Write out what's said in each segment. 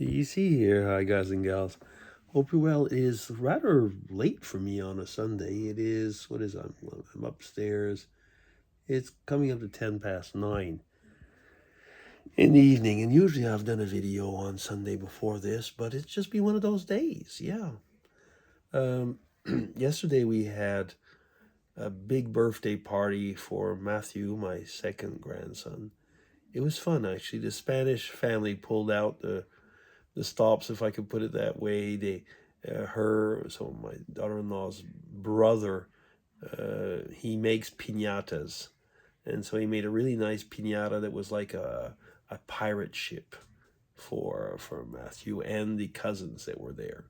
Easy here, hi guys and gals. Hope you're well. It is rather late for me on a Sunday. It is, what is it? I'm upstairs. It's coming up to 10 past 9 in the evening. And usually I've done a video on Sunday before this, but it's just been one of those days. Yeah. Um, Yesterday we had a big birthday party for Matthew, my second grandson. It was fun, actually. The Spanish family pulled out the stops, if I could put it that way. So my daughter-in-law's brother, he makes piñatas, and so he made a really nice piñata that was like a pirate ship for Matthew and the cousins that were there.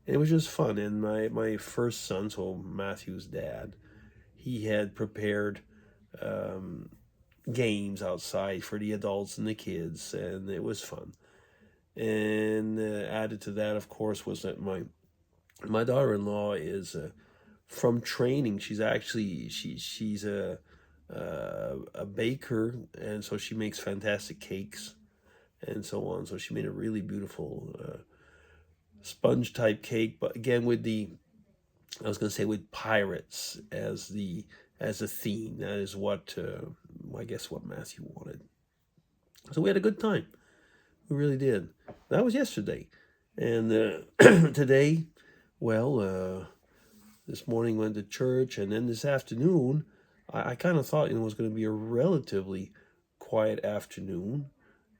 And it was just fun. And my first son, so Matthew's dad, he had prepared um, games outside for the adults and the kids, and it was fun. And added to that, of course, was that my daughter-in-law is from training. She's actually she's a baker, and so she makes fantastic cakes and so on. So she made a really beautiful sponge type cake, but again with the, I was going to say, with pirates as a theme. That is what I guess what Matthew wanted. So we had a good time. We really did. That was yesterday. And today, well, this morning went to church, and then this afternoon, I kind of thought it was going to be a relatively quiet afternoon.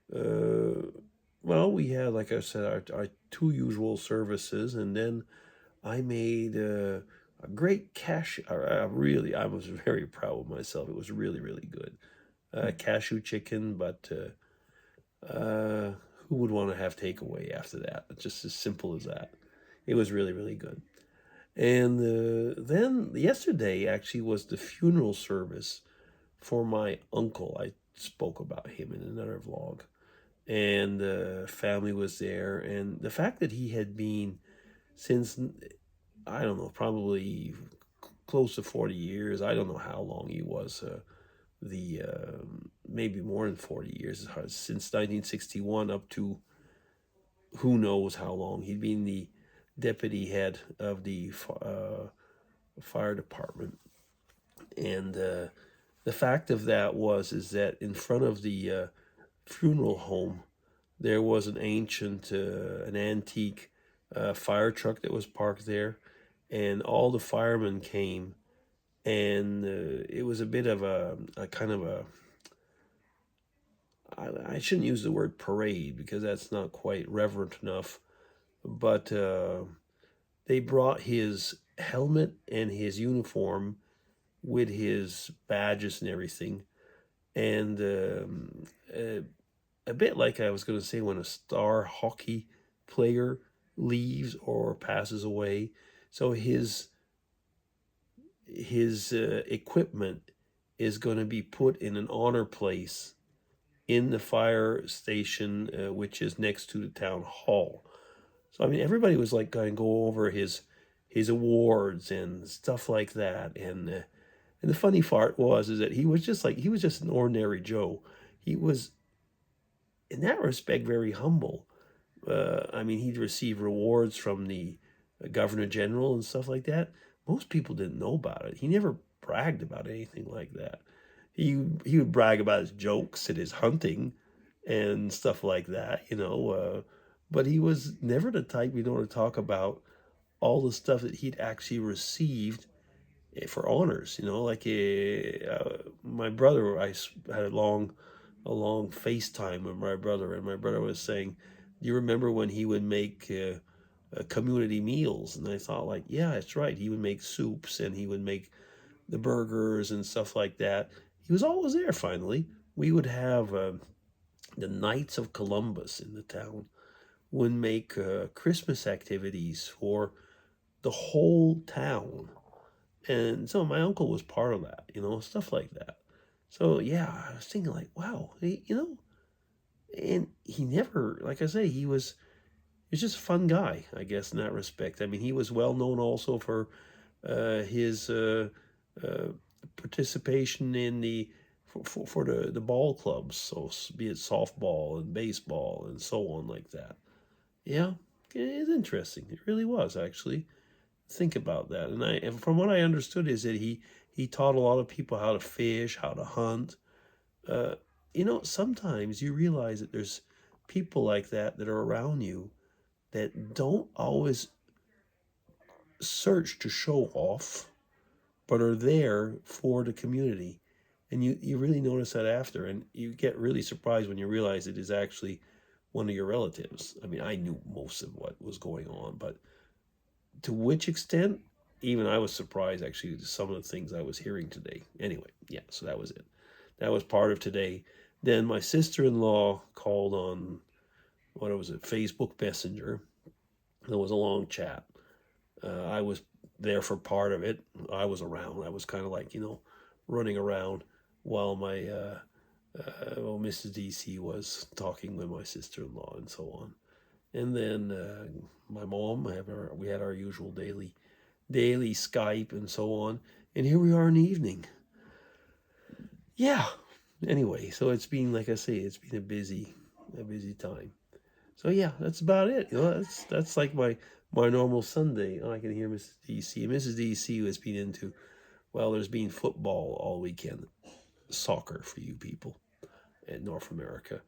Well, we had, like I said, our two usual services, and then I made a great I was very proud of myself. It was really, really good. Cashew chicken, but who would want to have takeaway after that? It's just as simple as that. It was really, really good. And then yesterday actually was the funeral service for my uncle. I spoke about him in another vlog. And family was there. And the fact that he had been since, I don't know, probably close to 40 years. I don't know how long he was. Maybe more than 40 years, since 1961 up to who knows how long. He'd been the deputy head of the fire department. And the fact of that is that in front of the funeral home, there was an antique fire truck that was parked there, and all the firemen came, and it was a bit of a kind of a, I shouldn't use the word parade because that's not quite reverent enough, but they brought his helmet and his uniform with his badges and everything. And a bit like I was going to say when a star hockey player leaves or passes away. So his equipment is going to be put in an honor place in the fire station, which is next to the town hall. So I mean, everybody was like going to go over his awards and stuff like that. And the funny part is that he was just an ordinary Joe. He was, in that respect, very humble. I mean, he'd receive rewards from the governor general and stuff like that. Most people didn't know about it. He never bragged about anything like that. He would brag about his jokes and his hunting and stuff like that, but he was never the type, to talk about all the stuff that he'd actually received for honors. Like my brother, I had a long FaceTime with my brother, and my brother was saying, "Do you remember when he would make community meals?" And I thought, like, yeah, that's right. He would make soups and he would make the burgers and stuff like that. He was always there. Finally, we would have the Knights of Columbus in the town would make Christmas activities for the whole town. And so my uncle was part of that, stuff like that. So yeah, I was thinking like, wow, and he never, like I say, he's just a fun guy, I guess, in that respect. I mean, he was well known also for his uh, participation in for the ball clubs, so be it softball and baseball and so on like that. Yeah, it is interesting. It really was, actually. Think about that. And from what I understood is that he taught a lot of people how to fish, how to hunt. Uh, sometimes you realize that there's people like that are around you that don't always search to show off, but are there for the community. And you really notice that after, and you get really surprised when you realize it is actually one of your relatives. I mean, I knew most of what was going on, but to which extent, even I was surprised actually to some of the things I was hearing today. Anyway, yeah, so that was it. That was part of today. Then my sister in law called on, what was it, Facebook Messenger. There was a long chat. I was there for part of it. I was around. I was kind of like, running around while Mrs. DC was talking with my sister in law and so on. And then my mom, we had our usual daily Skype and so on. And here we are in the evening. Yeah. Anyway, so it's been, like I say, it's been a busy time. So yeah, that's about it. That's like my normal Sunday. Oh, I can hear Mrs. DC. Mrs. DC has been into, well, there's been football all weekend, soccer for you people in North America.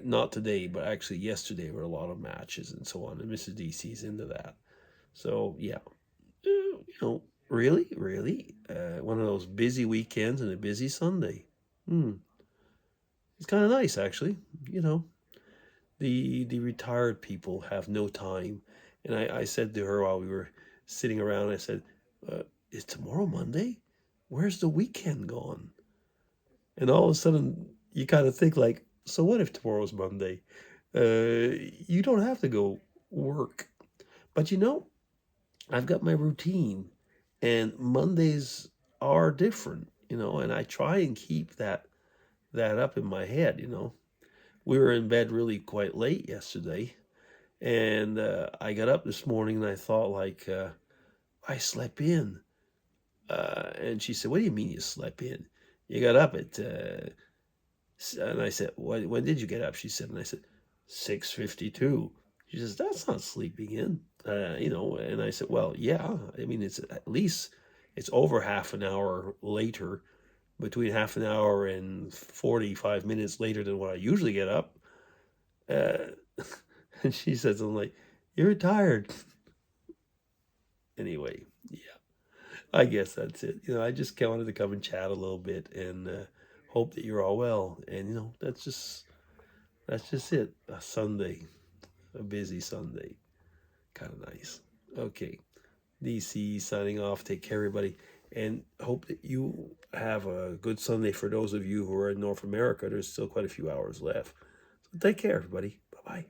Not today, but actually yesterday were a lot of matches and so on. And Mrs. DC's into that. So yeah, really, one of those busy weekends and a busy Sunday. Hmm. It's kind of nice, actually. You know, the retired people have no time. And I said to her while we were sitting around, I said, "Is tomorrow Monday? Where's the weekend gone?" And all of a sudden, you kind of think like, so what if tomorrow's Monday? You don't have to go work. But I've got my routine, and Mondays are different, and I try and keep that up in my head. We were in bed really quite late yesterday, and I got up this morning and I thought like, I slept in. And she said, "What do you mean you slept in? You got up at," and I said, when did you get up?" She said, and I said, 6:52. She says, "That's not sleeping in." And I said, "Well, yeah. I mean, it's over half an hour later, between half an hour and 45 minutes later than what I usually get up." Uh, and she says, "I'm like, you're tired." Anyway, yeah, I guess that's it. I just wanted to come and chat a little bit and hope that you're all well. And that's just it. A Sunday, a busy Sunday, kind of nice. Okay, DC signing off. Take care, everybody, and hope that you have a good Sunday. For those of you who are in North America, there's still quite a few hours left. So take care, everybody. Bye bye.